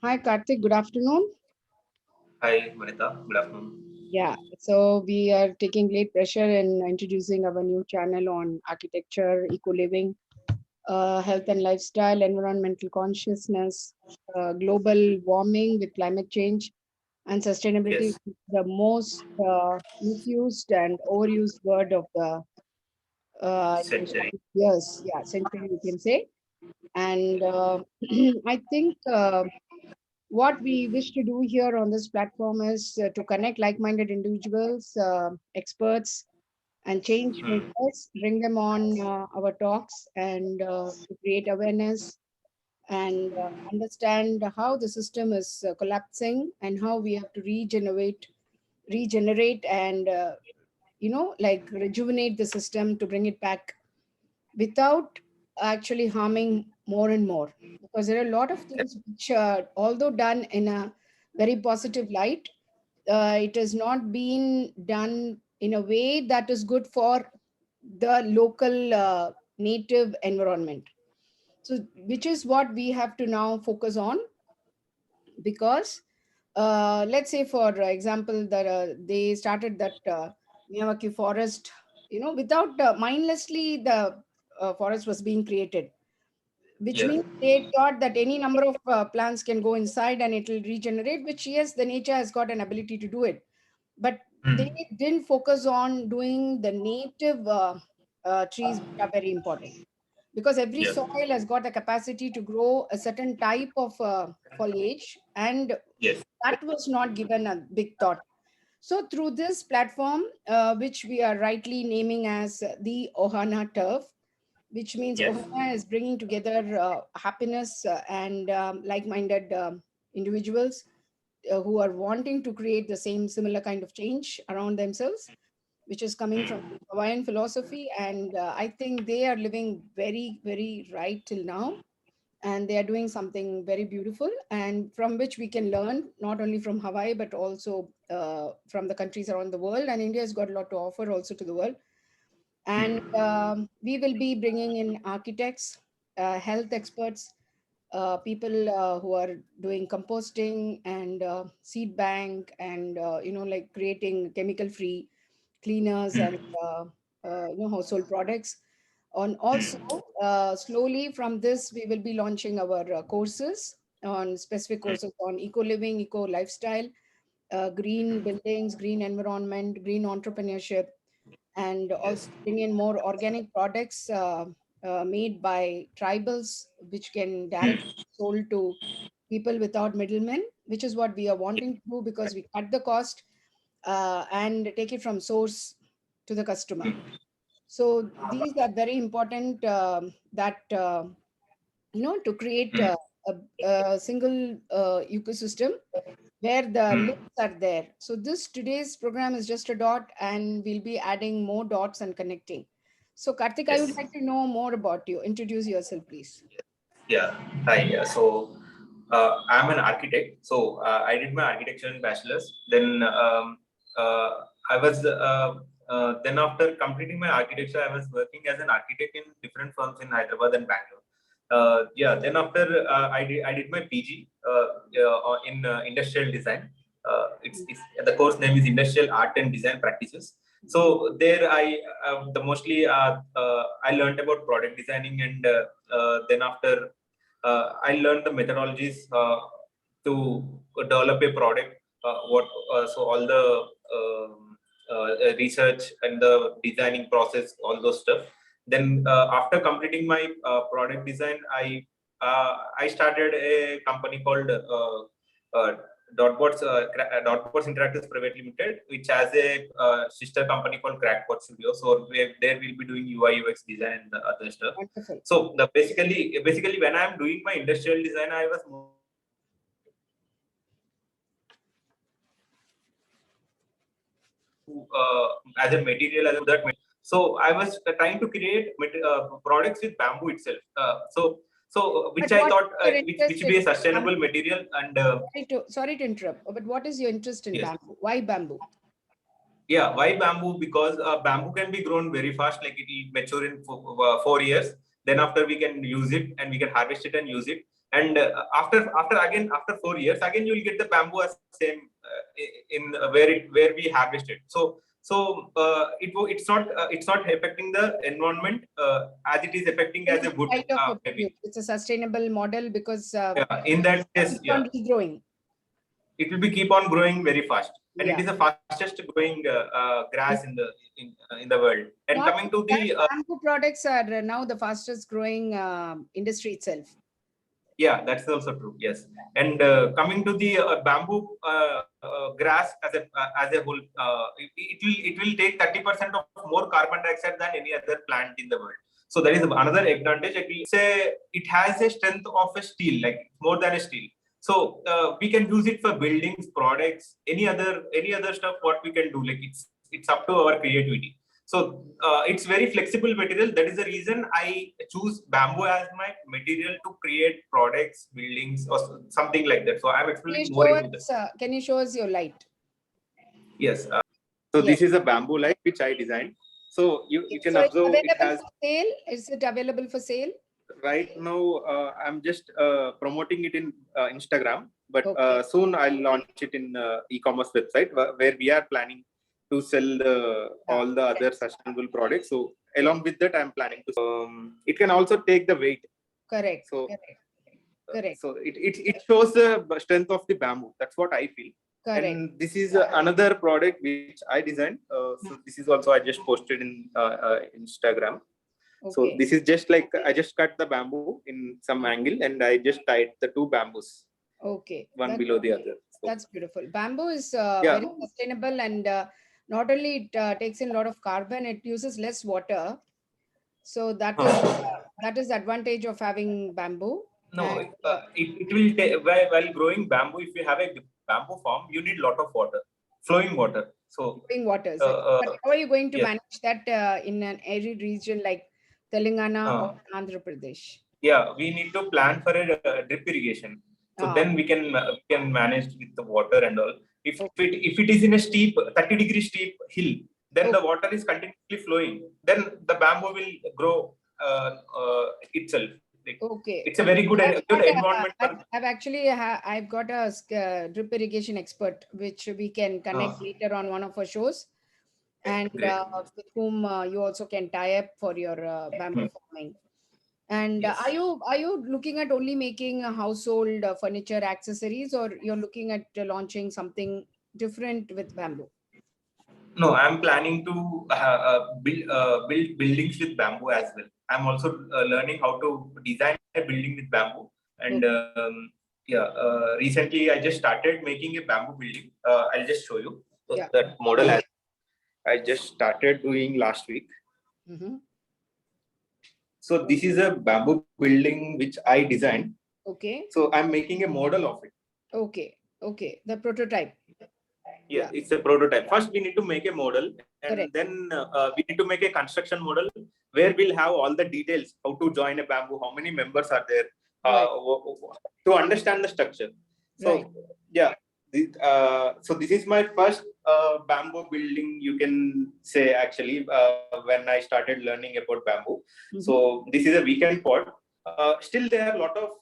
Hi, Karthik. Good afternoon. Hi, Manita. Good afternoon. Yeah, so we are taking great pleasure in introducing our new channel on architecture, eco-living, health and lifestyle, environmental consciousness, global warming with climate change, and sustainability, Yes, is the most misused and overused word of the century. years, yeah, century, you can say. And I think. What we wish to do here on this platform is to connect like-minded individuals, experts, and change Hmm. makers, bring them on our talks and to create awareness and understand how the system is collapsing and how we have to regenerate and like rejuvenate the system to bring it back without actually harming more and more, because there are a lot of things which although done in a very positive light, it has not been done in a way that is good for the local native environment, so which is what we have to now focus on. Because let's say for example that they started that Miyawaki forest, without mindlessly the forest was being created, which Yes. means they thought that any number of plants can go inside and it will regenerate, which yes, the nature has got an ability to do it, but they Hmm. didn't focus on doing the native trees, which are very important, because every Yes. soil has got a capacity to grow a certain type of foliage, and Yes. that was not given a big thought. So through this platform, which we are rightly naming as the Ohana Turf, which means Yes. Ohana is bringing together happiness and like-minded individuals who are wanting to create the same similar kind of change around themselves, which is coming from Hmm. Hawaiian philosophy. And I think they are living very, very right till now. And they are doing something very beautiful, and from which we can learn not only from Hawaii, but also from the countries around the world. And India has got a lot to offer also to the world. And Hmm. we will be bringing in architects, health experts, people who are doing composting and seed bank, and like creating chemical free cleaners and Hmm. household products. On also, Hmm. slowly from this we will be launching our courses on specific Hmm. courses on eco living, eco lifestyle, green buildings, green environment, green entrepreneurship, and Yes. also bring in more organic products made by tribals, which can Hmm. directly be sold to people without middlemen, which is what we are wanting to do, because we cut the cost and take it from source to the customer. Hmm. So these are very important, that to create Hmm. a single ecosystem where the Hmm. links are there. So this today's program is just a dot, and we'll be adding more dots and connecting. So Karthik, I would Yes. like to know more about you. Introduce yourself, please. Yeah. Hi. I'm an architect. I did my architecture in bachelor's. Uh, I was then after completing my architecture, I was working as an architect in different firms in Hyderabad and Bangalore. Yeah. Then after I did my PG in industrial design. It's the course name is Industrial Art and Design Practices. So there the mostly I learned about product designing, and then after I learned the methodologies to develop a product. So all the research and the designing process, all those stuff. Then after completing my product design, I started a company called Dotbots Interactive Private Limited, which has a sister company called Crackpot Studio. So there we'll be doing UI UX design and the other stuff. Wonderful. So the basically when I'm doing my industrial design, I was mostly as a material as that. So I was trying to create products with bamboo itself. But Which I what thought is your which interest in be a sustainable bamboo? material and Sorry to interrupt, but what is your interest in yes. bamboo? Why bamboo? Yeah, why bamboo? Because bamboo can be grown very fast, like it will mature in 4 years. Then after we can use it and we can harvest it and use it. And after 4 years, again you will get the bamboo as same in where we harvested. It's not affecting the environment as it is affecting as a wood. Kind of Maybe it's a sustainable model because in that case, keep on regrowing. it will be keep on growing very fast, and it Yeah. is the fastest growing grass in the world. And Not coming to that, the bamboo products are now the fastest growing industry itself. yeah, that's also true. Yes, and coming to the bamboo grass as a whole, it will take 30% of more carbon dioxide than any other plant in the world. So that is another advantage. It has a strength of a steel, like more than a steel. So we can use it for buildings, products, any other stuff. What we can do, like it's up to our creativity. So it's very flexible material. That is the reason I choose bamboo as my material to create products, buildings, or something like that. So I'm exploring more into that. Can you show us your light? Yes. So Yes. this is a bamboo light which I designed. So you can So it's observe it available has. for sale? Is it available for sale? Right now, I'm just promoting it in Instagram, but Okay. soon I'll launch it in e-commerce website where we are planning to sell all the other sustainable products. So along with that, I'm planning to. It can also take the weight. Correct. So Correct. so it shows the strength of the bamboo. That's what I feel. Correct. And this is another product which I designed. So this is also I just posted in Instagram. Okay. So this is just like I just cut the bamboo in some angle and I just tied the two bamboos. Okay. One below the other. So, that's beautiful. Bamboo is very sustainable, and not only it takes in a lot of carbon, it uses less water. So that is the advantage of having bamboo. No, And, it will take while growing bamboo. If you have a bamboo farm, you need a lot of water, flowing water. So flowing waters. But how are you going to manage that in an arid region like Telangana or Andhra Pradesh? Yeah, we need to plan for a drip irrigation. So then we can manage with the water and all. If it is in a steep 30-degree steep hill, then the water is continuously flowing. Then the bamboo will grow itself. Okay, it's a very good environment. I've got a drip irrigation expert which we can connect later on one of our shows, and with whom you also can tie up for your bamboo farming. And are you looking at only making household furniture accessories, or you're looking at launching something different with bamboo? No, I'm planning to build buildings with bamboo as well. I'm also learning how to design a building with bamboo. And recently I just started making a bamboo building. I'll just show you. So that model I just started doing last week. So this is a bamboo building which I designed. Okay. So I'm making a model of it. Okay. Okay. The prototype. Yeah, it's a prototype. First, we need to make a model, and then we need to make a construction model where we'll have all the details: how to join a bamboo, how many members are there, to understand the structure. So, so this is my first bamboo building. You can say actually when I started learning about bamboo. So this is a weekend pot. Still, there are a lot of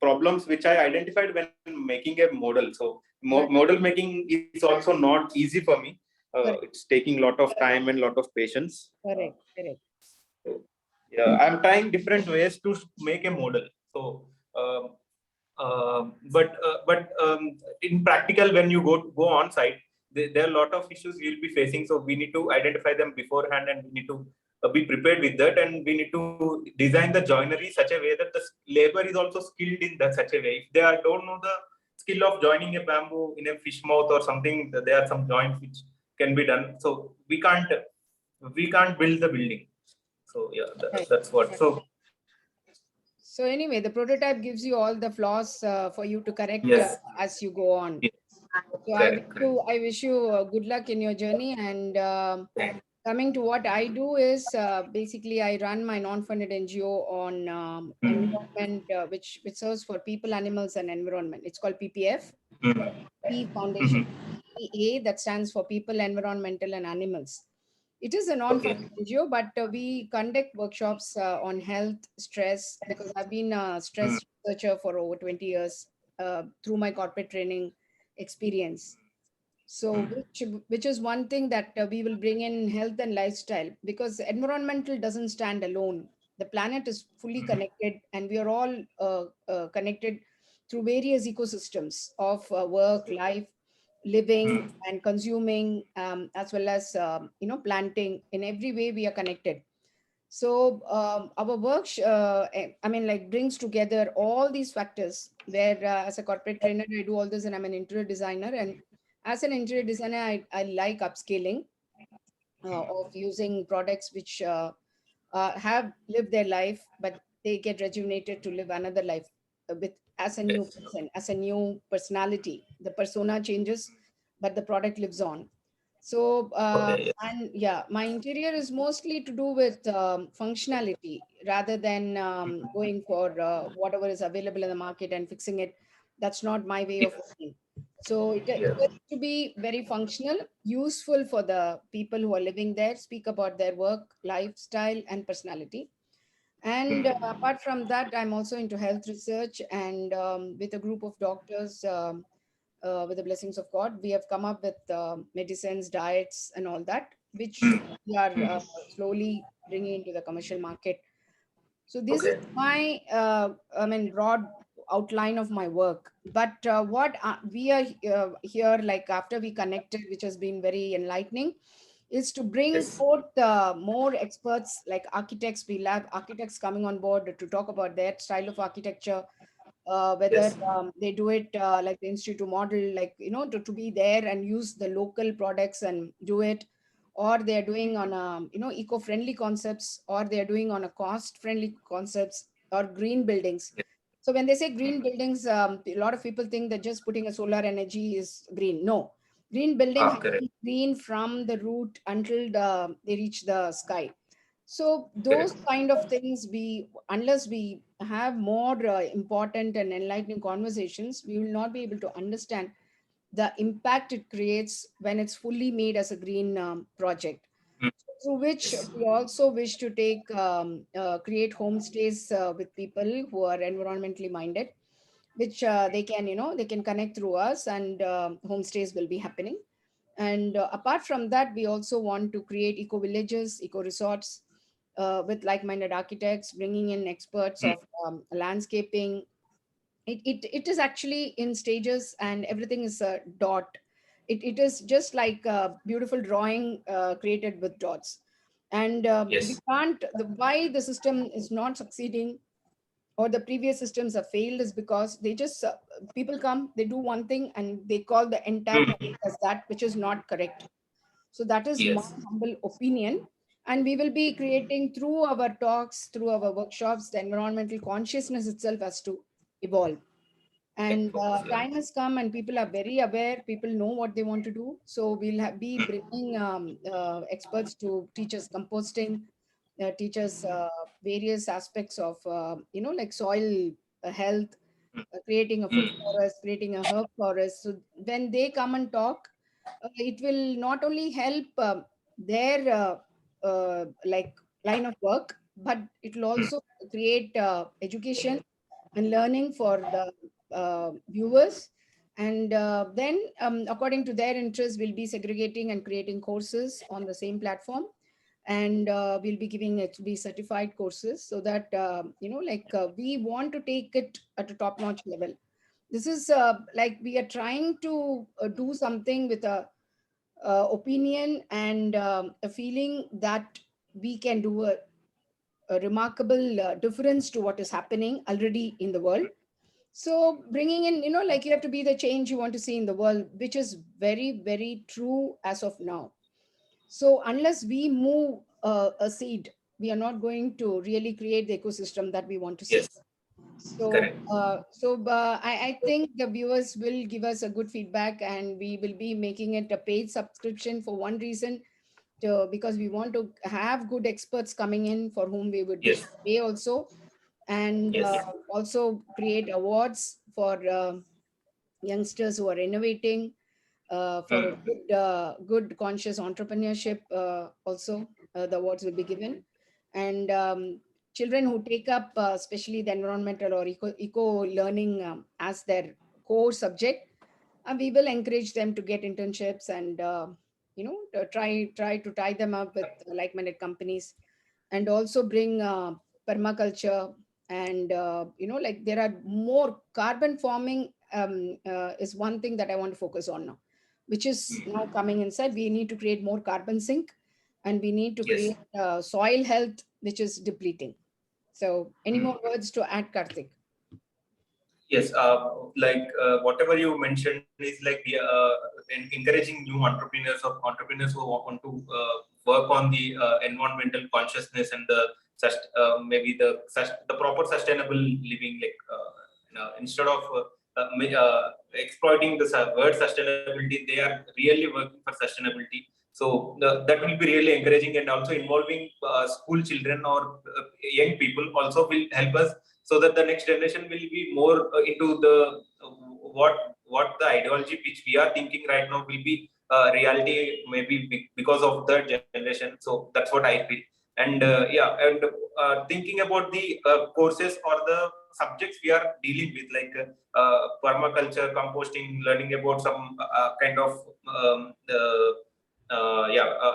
problems which I identified when making a model. So model making is also not easy for me. It's taking a lot of time and a lot of patience. Correct. So, yeah, I'm trying different ways to make a model. So, but in practical, when you go on site, there are a lot of issues you'll be facing. So we need to identify them beforehand, and we need to be prepared with that, and we need to design the joinery such a way that the labor is also skilled in that such a way. If they don't know the skill of joining a bamboo in a fish mouth or something, there are some joints which can be done. So we can't build the building. So yeah, that's what. So anyway, the prototype gives you all the flaws for you to correct as you go on. Yes. So I wish you good luck in your journey. And coming to what I do is basically I run my non-funded NGO on environment, which serves for people, animals, and environment. It's called PPF, P Foundation. PA, that stands for People, Environmental, and Animals. It is a non-profit Okay. NGO, but we conduct workshops on health, stress, because I've been a Mm. stress researcher for over 20 years through my corporate training experience. So, which is one thing that we will bring in health and lifestyle, because environmental doesn't stand alone. The planet is fully Mm. connected, and we are all connected through various ecosystems of work, life, living, Mm. and consuming, as well as planting. In every way, we are connected. So our work, I mean, like brings together all these factors. Where as a corporate trainer, I do all this, and I'm an interior designer. And as an interior designer, I like upscaling of using products which have lived their life, but they get rejuvenated to live another life with as a new Yes. person, as a new personality. The persona changes, but the product lives on. So Okay. Yes. and yeah, my interior is mostly to do with functionality rather than going for whatever is available in the market and fixing it. That's not my way of Yes. working. So it Yes. has to be very functional, useful for the people who are living there, speak about their work, lifestyle, and personality. And apart from that, I'm also into health research, and with a group of doctors, with the blessings of God, we have come up with medicines, diets, and all that, which we are slowly bringing into the commercial market. So this is Okay. my, I mean, broad outline of my work. But what we are here, like after we connected, which has been very enlightening, is to bring Yes. forth more experts like architects. We'll have architects coming on board to talk about their style of architecture, whether Yes. they do it like the institute model, like to be there and use the local products and do it, or they're doing on a eco-friendly concepts, or they're doing on a cost-friendly concepts, or green buildings. Yes. So when they say green buildings, a lot of people think that just putting a solar energy is green. No, green building has Ah, to correct. be green from the root until they reach the sky. So those Correct. kind of things, we unless we have more important and enlightening conversations, we will not be able to understand the impact it creates when it's fully made as a green project. Mm. Through which Yes. we also wish to take create homestays with people who are environmentally minded, which they can connect through us, and homestays will be happening. And apart from that, we also want to create eco villages, eco resorts, with like-minded architects, bringing in experts Mm. of landscaping. It is actually in stages, and everything is a dot. It is just like a beautiful drawing created with dots. And we Yes. can't why the system is not succeeding, or the previous systems have failed, is because they just people come, they do one thing, and they call the entire Mm. project as that, which is not correct. So that is my Yes. humble opinion. And we will be creating through our talks, through our workshops, the environmental consciousness itself has to evolve. Yeah. And Focus. Yeah. time has come, and people are very aware, people know what they want to do. So we'll be Mm. bringing experts to teach us composting, teach us various aspects of like soil health, Mm. creating a food Mm. forest, creating a herb forest. So when they come and talk, it will not only help their like line of work, but it will Mm. also create education and learning for the viewers. And then, according to their interests, we'll be segregating and creating courses on the same platform. And we'll be giving it to be certified courses, so that we want to take it at a top notch level. This is like we are trying to do something with a opinion and a feeling that we can do a remarkable difference to what is happening already in the world. So bringing in, like you have to be the change you want to see in the world, which is very, very true as of now. So unless we move a seed, we are not going to really create the ecosystem that we want to see. Yes. So, Correct. I think the viewers will give us a good feedback, and we will be making it a paid subscription for one reason, because we want to have good experts coming in for whom we would wish Yes. to pay also, and Yes. also create awards for youngsters who are innovating, for a good conscious entrepreneurship. Also, the awards will be given, and children who take up especially the environmental or eco learning as their core subject, we will encourage them to get internships and to try to tie them up with like-minded companies, and also bring permaculture. And like there are more carbon farming is one thing that I want to focus on now, which is now coming inside. We need to create more carbon sink, and we need to Yes. create soil health, which is depleting. So any more words to add, Karthik? Yes, whatever you mentioned is like encouraging new entrepreneurs or entrepreneurs who want to work on the environmental consciousness and the maybe the proper sustainable living. Like instead of exploiting the word sustainability, they are really working for sustainability. So that will be really encouraging, and also involving school children or young people also will help us, so that the next generation will be more into the what the ideology which we are thinking right now will be reality, maybe because of the generation. So that's what I feel. And and thinking about the courses or the subjects we are dealing with, like permaculture, composting, learning about some kind of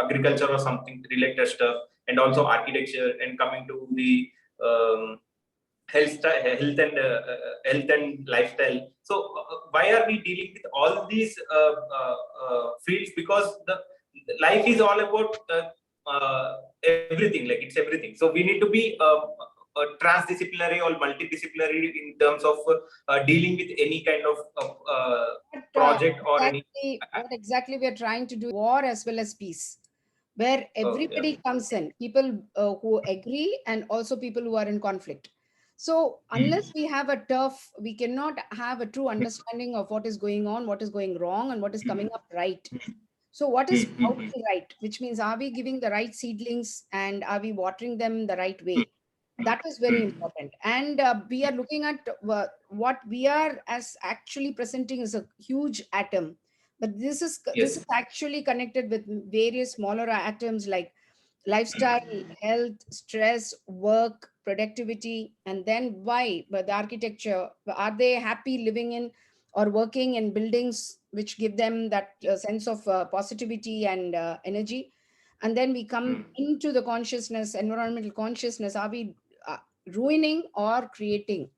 agriculture or something related stuff, and also architecture, and coming to the health and lifestyle. So why are we dealing with all these fields? Because the life is all about everything. Like it's everything. So we need to be transdisciplinary or multidisciplinary in terms of dealing with any kind of project or any. What exactly we are trying to do, war as well as peace, where Yeah. everybody comes in, people who agree and also people who are in conflict. So unless we have a tough, we cannot have a true understanding of what is going on, what is going wrong, and what is coming up right. So what is sprouting right, which means are we giving the right seedlings and are we watering them the right way? That is very important. And we are looking at what we are as actually presenting is a huge atom, but this is Yes. actually connected with various smaller atoms like lifestyle, health, stress, work, productivity. And then why? But the architecture, are they happy living in or working in buildings which give them that sense of positivity and energy? And then we come into the consciousness, environmental consciousness. Are we ruining or creating,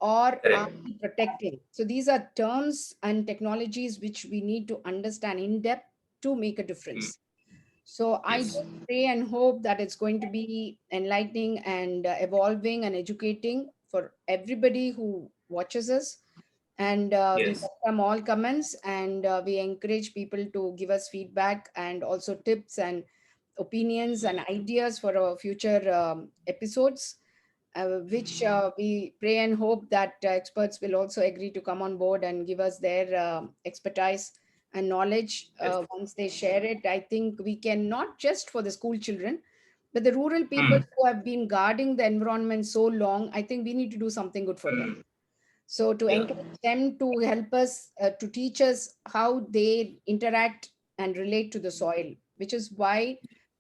or are Correct. we protecting? So these are terms and technologies which we need to understand in depth to make a difference. So I Yes. just pray and hope that it's going to be enlightening and evolving and educating for everybody who watches us. And we Yes. welcome all comments, and we encourage people to give us feedback and also tips and opinions and ideas for our future episodes, which we pray and hope that experts will also agree to come on board and give us their expertise and knowledge. Yes. Once they share it, I think we can, not just for the school children, but the rural people who have been guarding the environment so long, I think we need to do something good for them. So to Yeah. encourage them to help us, to teach us how they interact and relate to the soil, which is why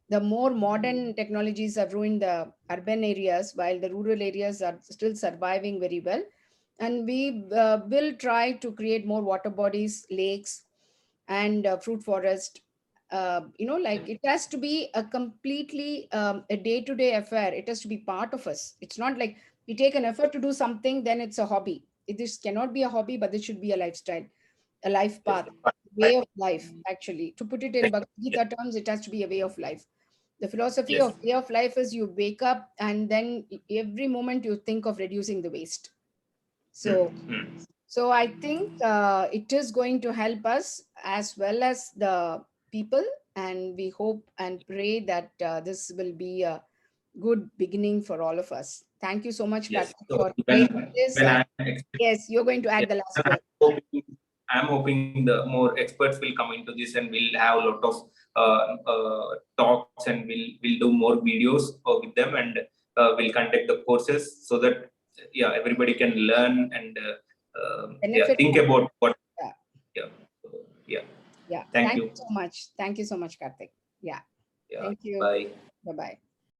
the more modern technologies have ruined the urban areas, while the rural areas are still surviving very well. And we will try to create more water bodies, lakes, and fruit forest. Like it has to be a completely a day-to-day affair. It has to be part of us. It's not like we take an effort to do something, then it's a hobby. This cannot be a hobby, but this should be a lifestyle, a life Yes. path, way of life. Actually, to put it in Bhagavad Gita terms, it has to be a way of life. The philosophy Yes. of way of life is you wake up and then every moment you think of reducing the waste. So I think it is going to help us as well as the people, and we hope and pray that this will be a good beginning for all of us. Thank you so much, Yes. Karthik, So for creating this. when And I'm expecting, yes, you're going to add yes, the last and word. I'm hoping the more experts will come into this, and we'll have a lot of talks, and we'll do more videos with them, and we'll conduct the courses, so that everybody can learn and Benefit think from about what. that. Yeah. So, yeah. Yeah. Thank Thank you. you so much. Thank you so much, Karthik. Yeah. Yeah. Thank you. Bye. Bye bye.